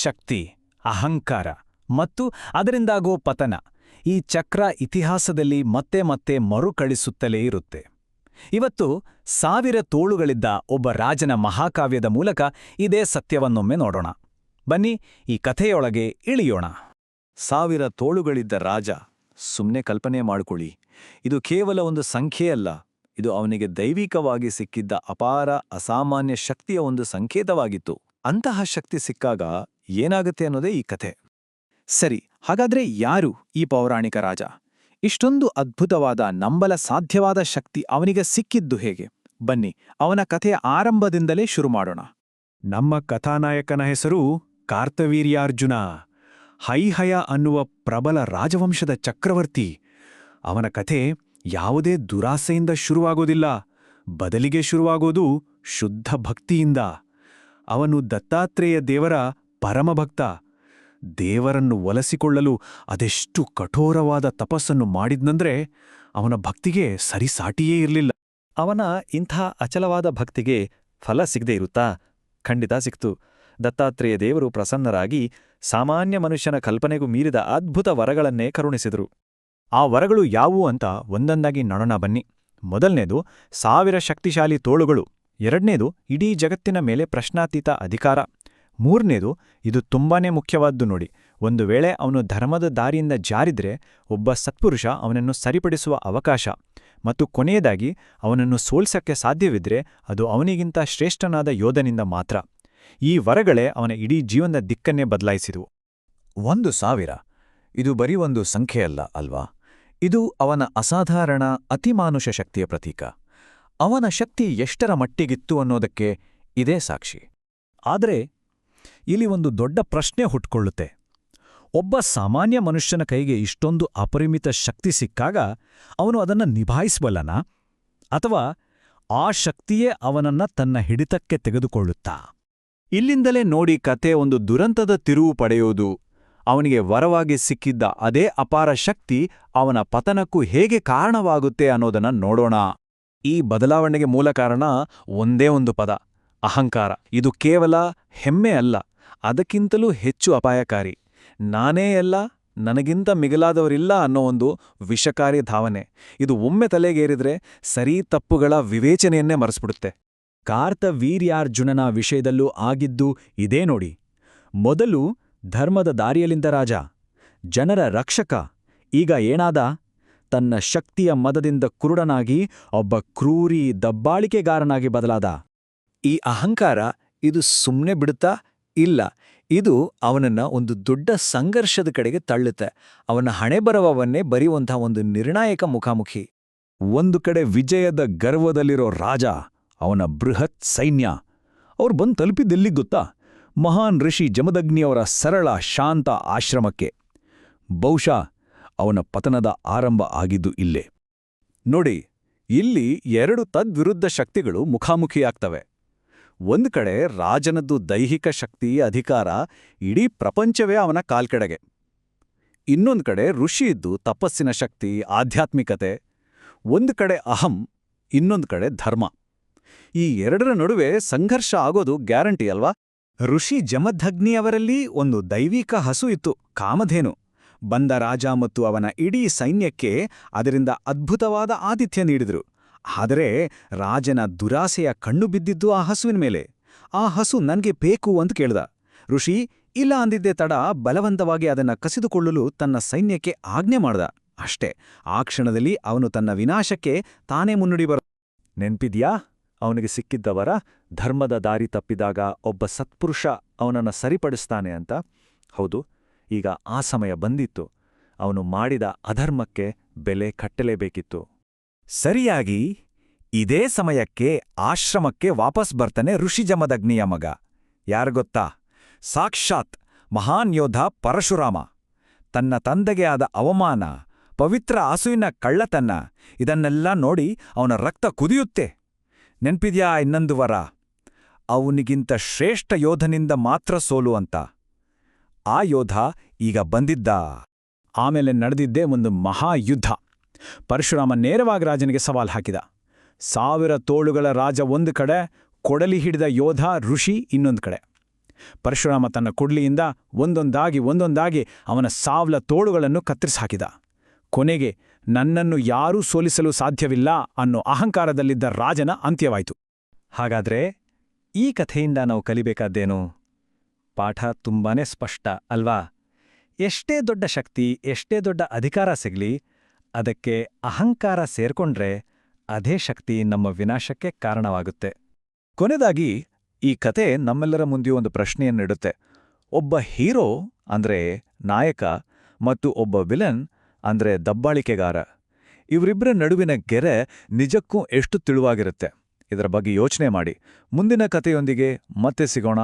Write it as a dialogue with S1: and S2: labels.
S1: ಶಕ್ತಿ, ಅಹಂಕಾರ ಮತ್ತು ಅದರಿಂದಾಗೋ ಪತನ. ಈ ಚಕ್ರ ಇತಿಹಾಸದಲ್ಲಿ ಮತ್ತೆ ಮತ್ತೆ ಮರುಕಳಿಸುತ್ತಲೇ ಇರುತ್ತೆ. ಇವತ್ತು 1000 ತೋಳುಗಳಿದ್ದ ಒಬ್ಬ ರಾಜನ ಮಹಾಕಾವ್ಯದ ಮೂಲಕ ಇದೇ ಸತ್ಯವನ್ನೊಮ್ಮೆ ನೋಡೋಣ. ಬನ್ನಿ ಈ ಕಥೆಯೊಳಗೆ ಇಳಿಯೋಣ.
S2: 1000 ತೋಳುಗಳಿದ್ದ ರಾಜ. ಸುಮ್ಮನೆ ಕಲ್ಪನೆ ಮಾಡಿಕೊಳ್ಳಿ. ಇದು ಕೇವಲ ಒಂದು ಸಂಖ್ಯೆಯಲ್ಲ, ಇದು ಅವನಿಗೆ ದೈವಿಕವಾಗಿ ಸಿಕ್ಕಿದ್ದ ಅಪಾರ ಅಸಾಮಾನ್ಯ ಶಕ್ತಿಯ ಒಂದು ಸಂಕೇತವಾಗಿತ್ತು. ಅಂತಹ ಶಕ್ತಿ ಸಿಕ್ಕಾಗ ಏನಾಗುತ್ತೆ ಅನ್ನೋದೇ ಈ ಕಥೆ.
S3: ಸರಿ, ಹಾಗಾದ್ರೆ ಯಾರು ಈ ಪೌರಾಣಿಕ ರಾಜ? ಇಷ್ಟೊಂದು ಅದ್ಭುತವಾದ, ನಂಬಲ ಸಾಧ್ಯವಾದ ಶಕ್ತಿ ಅವನಿಗೆ ಸಿಕ್ಕಿದ್ದು ಹೇಗೆ? ಬನ್ನಿ ಅವನ ಕಥೆಯ ಆರಂಭದಿಂದಲೇ ಶುರು ಮಾಡೋಣ.
S1: ನಮ್ಮ ಕಥಾನಾಯಕನ ಹೆಸರು ಕಾರ್ತವೀರ್ಯಾರ್ಜುನ. ಹೈಹಯ ಅನ್ನುವ ಪ್ರಬಲ ರಾಜವಂಶದ ಚಕ್ರವರ್ತಿ. ಅವನ ಕಥೆ ಯಾವುದೇ ದುರಾಸೆಯಿಂದ ಶುರುವಾಗೋದಿಲ್ಲ, ಬದಲಿಗೆ ಶುರುವಾಗೋದು ಶುದ್ಧ ಭಕ್ತಿಯಿಂದ. ಅವನು ದತ್ತಾತ್ರೇಯ ದೇವರ ಪರಮಭಕ್ತ. ದೇವರನ್ನು ಒಲಿಸಿಕೊಳ್ಳಲು ಅದೆಷ್ಟು ಕಠೋರವಾದ ತಪಸ್ಸನ್ನು ಮಾಡಿದ್ನಂದ್ರೆ ಅವನ ಭಕ್ತಿಗೆ ಸರಿಸಾಟಿಯೇ ಇರಲಿಲ್ಲ.
S2: ಅವನ ಇಂಥ ಅಚಲವಾದ ಭಕ್ತಿಗೆ ಫಲ ಸಿಗದೇ ಇರುತ್ತಾ? ಖಂಡಿತ ಸಿಕ್ತು. ದತ್ತಾತ್ರೇಯ ದೇವರು ಪ್ರಸನ್ನರಾಗಿ ಸಾಮಾನ್ಯ ಮನುಷ್ಯನ ಕಲ್ಪನೆಗೂ ಮೀರಿದ ಅದ್ಭುತ ವರಗಳನ್ನೇ ಕರುಣಿಸಿದರು.
S1: ಆ ವರಗಳು ಯಾವುವು ಅಂತ ಒಂದೊಂದಾಗಿ ನೋಡೋಣ ಬನ್ನಿ. ಮೊದಲನೇದು 1000 ಶಕ್ತಿಶಾಲಿ ತೋಳುಗಳು. ಎರಡನೇದು ಇಡೀ ಜಗತ್ತಿನ ಮೇಲೆ ಪ್ರಶ್ನಾತೀತ ಅಧಿಕಾರ. ಮೂರನೇದು, ಇದು ತುಂಬಾನೇ ಮುಖ್ಯವಾದ್ದು ನೋಡಿ, ಒಂದು ವೇಳೆ ಅವನು ಧರ್ಮದ ದಾರಿಯಿಂದ ಜಾರಿದ್ರೆ ಒಬ್ಬ ಸತ್ಪುರುಷ ಅವನನ್ನು ಸರಿಪಡಿಸುವ ಅವಕಾಶ. ಮತ್ತು ಕೊನೆಯದಾಗಿ, ಅವನನ್ನು ಸೋಲ್ಸಕ್ಕೆ ಸಾಧ್ಯವಿದ್ರೆ ಅದು ಅವನಿಗಿಂತ ಶ್ರೇಷ್ಠನಾದ ಯೋಧನಿಂದ ಮಾತ್ರ. ಈ ವರಗಳೇ ಅವನ ಇಡೀ ಜೀವನದ ದಿಕ್ಕನ್ನೇ ಬದಲಾಯಿಸಿದವು.
S2: 1000 ಇದು ಬರೀ ಒಂದು ಸಂಖ್ಯೆಯಲ್ಲ ಅಲ್ವಾ? ಇದು ಅವನ ಅಸಾಧಾರಣ ಅತಿಮಾನುಷ ಶಕ್ತಿಯ ಪ್ರತೀಕ. ಅವನ ಶಕ್ತಿ ಎಷ್ಟರ ಮಟ್ಟಿಗಿತ್ತು ಅನ್ನೋದಕ್ಕೆ ಇದೇ ಸಾಕ್ಷಿ.
S1: ಆದರೆ ಇಲ್ಲಿ ಒಂದು ದೊಡ್ಡ ಪ್ರಶ್ನೆ ಹುಟ್ಕೊಳ್ಳುತ್ತೆ. ಒಬ್ಬ ಸಾಮಾನ್ಯ ಮನುಷ್ಯನ ಕೈಗೆ ಇಷ್ಟೊಂದು ಅಪರಿಮಿತ ಶಕ್ತಿ ಸಿಕ್ಕಾಗ ಅವನು ಅದನ್ನು ನಿಭಾಯಿಸಬಲ್ಲನಾ? ಅಥವಾ ಆ ಶಕ್ತಿಯೇ ಅವನನ್ನ ತನ್ನ ಹಿಡಿತಕ್ಕೆ ತೆಗೆದುಕೊಳ್ಳುತ್ತಾ?
S3: ಇಲ್ಲಿಂದಲೇ ನೋಡಿ ಕತೆ ಒಂದು ದುರಂತದ ತಿರುವು ಪಡೆಯೋದು. ಅವನಿಗೆ ವರವಾಗಿ ಸಿಕ್ಕಿದ್ದ ಅದೇ ಅಪಾರ ಶಕ್ತಿ ಅವನ ಪತನಕ್ಕೂ ಹೇಗೆ ಕಾರಣವಾಗುತ್ತೆ ಅನ್ನೋದನ್ನ ನೋಡೋಣ.
S2: ಈ ಬದಲಾವಣೆಗೆ ಮೂಲ ಕಾರಣ ಒಂದೇ ಒಂದು ಪದ: ಅಹಂಕಾರ. ಇದು ಕೇವಲ ಹೆಮ್ಮೆ ಅಲ್ಲ, ಅದಕ್ಕಿಂತಲೂ ಹೆಚ್ಚು ಅಪಾಯಕಾರಿ. ನಾನೇ ಎಲ್ಲ, ನನಗಿಂತ ಮಿಗಿಲಾದವರಿಲ್ಲ ಅನ್ನೋ ಒಂದು ವಿಷಕಾರಿ ಭಾವನೆ. ಇದು ಒಮ್ಮೆ ತಲೆಗೇರಿದ್ರೆ ಸರಿ ತಪ್ಪುಗಳ ವಿವೇಚನೆಯನ್ನೇ ಮರೆಸ್ಬಿಡುತ್ತೆ.
S1: ಕಾರ್ತವೀರ್ಯಾರ್ಜುನನ ವಿಷಯದಲ್ಲೂ ಆಗಿದ್ದು ಇದೇ ನೋಡಿ. ಮೊದಲು ಧರ್ಮದ ದಾರಿಯಲ್ಲಿಂದ ರಾಜ, ಜನರ ರಕ್ಷಕ. ಈಗ ಏನಾದ? ತನ್ನ ಶಕ್ತಿಯ ಮದದಿಂದ ಕುರುಡನಾಗಿ ಒಬ್ಬ ಕ್ರೂರಿ ದಬ್ಬಾಳಿಕೆಗಾರನಾಗಿ ಬದಲಾದ.
S2: ಈ ಅಹಂಕಾರ ಇದು ಸುಮ್ಮನೆ ಬಿಡುತ್ತಾ? ಇಲ್ಲ, ಇದು ಅವನನ್ನ ಒಂದು ದೊಡ್ಡ ಸಂಘರ್ಷದ ಕಡೆಗೆ ತಳ್ಳುತ್ತೆ. ಅವನ ಹಣೆಬರಹವನ್ನೇ ಬರೆಯುವಂಥ ಒಂದು ನಿರ್ಣಾಯಕ ಮುಖಾಮುಖಿ.
S3: ಒಂದು ಕಡೆ ವಿಜಯದ ಗರ್ವದಲ್ಲಿರೋ ರಾಜ, ಅವನ ಬೃಹತ್ ಸೈನ್ಯ. ಅವ್ರು ಬಂದು ತಲುಪಿದ್ದೆಲ್ಲಿಗೆ ಗೊತ್ತಾ? ಮಹಾನ್ ಋಷಿ ಜಮದಗ್ನಿಯವರ ಸರಳ ಶಾಂತ ಆಶ್ರಮಕ್ಕೆ. ಬಹುಶಃ ಅವನ ಪತನದ ಆರಂಭ ಆಗಿದ್ದು ಇಲ್ಲೇ.
S2: ನೋಡಿ, ಇಲ್ಲಿ 2 ತದ್ವಿರುದ್ಧ ಶಕ್ತಿಗಳು ಮುಖಾಮುಖಿಯಾಗ್ತವೆ. ಒಂದು ಕಡೆ ರಾಜನದ್ದು ದೈಹಿಕ ಶಕ್ತಿ, ಅಧಿಕಾರ, ಇಡೀ ಪ್ರಪಂಚವೇ ಅವನ ಕಾಲ್ಕೆಡೆಗೆ. ಇನ್ನೊಂದು ಕಡೆ ಋಷಿಯಿದ್ದು ತಪಸ್ಸಿನ ಶಕ್ತಿ, ಆಧ್ಯಾತ್ಮಿಕತೆ. ಒಂದು ಕಡೆ ಅಹಂ, ಇನ್ನೊಂದು ಕಡೆ ಧರ್ಮ. ಈ ಎರಡರ ನಡುವೆ ಸಂಘರ್ಷ ಆಗೋದು ಗ್ಯಾರಂಟಿ ಅಲ್ವಾ?
S1: ಋಷಿ ಜಮದಗ್ನಿಯವರಲ್ಲಿ ಒಂದು ದೈವಿಕ ಹಸು ಇತ್ತು, ಕಾಮಧೇನು. ಬಂದ ರಾಜ ಮತ್ತು ಅವನ ಇಡೀ ಸೈನ್ಯಕ್ಕೆ ಅದರಿಂದ ಅದ್ಭುತವಾದ ಆತಿಥ್ಯ ನೀಡಿದರು. ಆದರೆ ರಾಜನ ದುರಾಸೆಯ ಕಣ್ಣು ಬಿದ್ದಿದ್ದು ಆ ಹಸುವಿನ ಮೇಲೆ. ಆ ಹಸು ನನ್ಗೆ ಬೇಕು ಅಂತ ಕೇಳ್ದ. ಋಷಿ ಇಲ್ಲ ಅಂದಿದ್ದೇ ತಡ ಬಲವಂತವಾಗಿ ಅದನ್ನ ಕಸಿದುಕೊಳ್ಳಲು ತನ್ನ ಸೈನ್ಯಕ್ಕೆ ಆಜ್ಞೆ ಮಾಡ್ದ. ಅಷ್ಟೇ, ಆ ಕ್ಷಣದಲ್ಲಿ ಅವನು ತನ್ನ ವಿನಾಶಕ್ಕೆ ತಾನೇ ಮುನ್ನುಡಿ ಬರ.
S2: ನೆನ್ಪಿದ್ಯಾ ಅವನಿಗೆ ಸಿಕ್ಕಿದ್ದವರ? ಧರ್ಮದ ದಾರಿ ತಪ್ಪಿದಾಗ ಒಬ್ಬ ಸತ್ಪುರುಷ ಅವನನ್ನು ಸರಿಪಡಿಸ್ತಾನೆ ಅಂತ. ಹೌದು, ಈಗ ಆ ಸಮಯ ಬಂದಿತ್ತು. ಅವನು ಮಾಡಿದ ಅಧರ್ಮಕ್ಕೆ ಬೆಲೆ ಕಟ್ಟಲೇಬೇಕಿತ್ತು.
S1: ಸರಿಯಾಗಿ ಇದೇ ಸಮಯಕ್ಕೆ ಆಶ್ರಮಕ್ಕೆ ವಾಪಸ್ ಬರ್ತಾನೆ ಋಷಿ ಜಮದಗ್ನಿಯ ಮಗ. ಯಾರ್ಗೊತ್ತಾ? ಸಾಕ್ಷಾತ್ ಮಹಾನ್ ಯೋಧ ಪರಶುರಾಮ. ತನ್ನ ತಂದೆಗೆ ಆದ ಅವಮಾನ, ಪವಿತ್ರ ಹಸುವಿನ ಕಳ್ಳತನ, ಇದನ್ನೆಲ್ಲ ನೋಡಿ ಅವನ ರಕ್ತ ಕುದಿಯುತ್ತೆ. ನೆನ್ಪಿದ್ಯಾ ಇನ್ನೊಂದು ವರ? ಅವನಿಗಿಂತ ಶ್ರೇಷ್ಠ ಯೋಧನಿಂದ ಮಾತ್ರ ಸೋಲು ಅಂತ. ಆ ಯೋಧ ಈಗ ಬಂದಿದ್ದ. ಆಮೇಲೆ ನಡೆದಿದ್ದೇ ಒಂದು ಮಹಾಯುದ್ಧ. ಪರಶುರಾಮ ನೇರವಾಗಿ ರಾಜನಿಗೆ ಸವಾಲು ಹಾಕಿದ. 1000 ತೋಳುಗಳ ರಾಜ ಒಂದು ಕಡೆ, ಕೊಡಲಿ ಹಿಡಿದ ಯೋಧ ಋಷಿ ಇನ್ನೊಂದು ಕಡೆ. ಪರಶುರಾಮ ತನ್ನ ಕುಡ್ಲಿಯಿಂದ ಒಂದೊಂದಾಗಿ ಅವನ ಸಾವ್ಲ ತೋಳುಗಳನ್ನು ಕತ್ತರಿಸಾಕಿದ. ಕೊನೆಗೆ ನನ್ನನ್ನು ಯಾರೂ ಸೋಲಿಸಲು ಸಾಧ್ಯವಿಲ್ಲ ಅನ್ನೋ ಅಹಂಕಾರದಲ್ಲಿದ್ದ ರಾಜನ ಅಂತ್ಯವಾಯಿತು.
S3: ಹಾಗಾದ್ರೆ ಈ ಕಥೆಯಿಂದ ನಾವು ಕಲಿಬೇಕಾದ್ದೇನು? ಪಾಠ ತುಂಬಾನೇ ಸ್ಪಷ್ಟ ಅಲ್ವಾ? ಎಷ್ಟೇ ದೊಡ್ಡ ಶಕ್ತಿ, ಎಷ್ಟೇ ದೊಡ್ಡ ಅಧಿಕಾರ ಸಿಗ್ಲಿ, ಅದಕ್ಕೆ ಅಹಂಕಾರ ಸೇರ್ಕೊಂಡ್ರೆ ಅದೇ ಶಕ್ತಿ ನಮ್ಮ ವಿನಾಶಕ್ಕೆ ಕಾರಣವಾಗುತ್ತೆ.
S2: ಕೊನೆದಾಗಿ ಈ ಕತೆ ನಮ್ಮೆಲ್ಲರ ಮುಂದೆ ಒಂದು ಪ್ರಶ್ನೆಯನ್ನಿಡುತ್ತೆ. ಒಬ್ಬ ಹೀರೋ ಅಂದ್ರೆ ನಾಯಕ ಮತ್ತು ಒಬ್ಬ ವಿಲನ್ ಅಂದ್ರೆ ದಬ್ಬಾಳಿಕೆಗಾರ, ಇವರಿಬ್ಬರ ನಡುವಿನ ಗೆರೆ ನಿಜಕ್ಕೂ ಎಷ್ಟು ತಿಳುವಾಗಿರುತ್ತೆ? ಇದರ ಬಗ್ಗೆ ಯೋಚನೆ ಮಾಡಿ. ಮುಂದಿನ ಕಥೆಯೊಂದಿಗೆ ಮತ್ತೆ ಸಿಗೋಣ.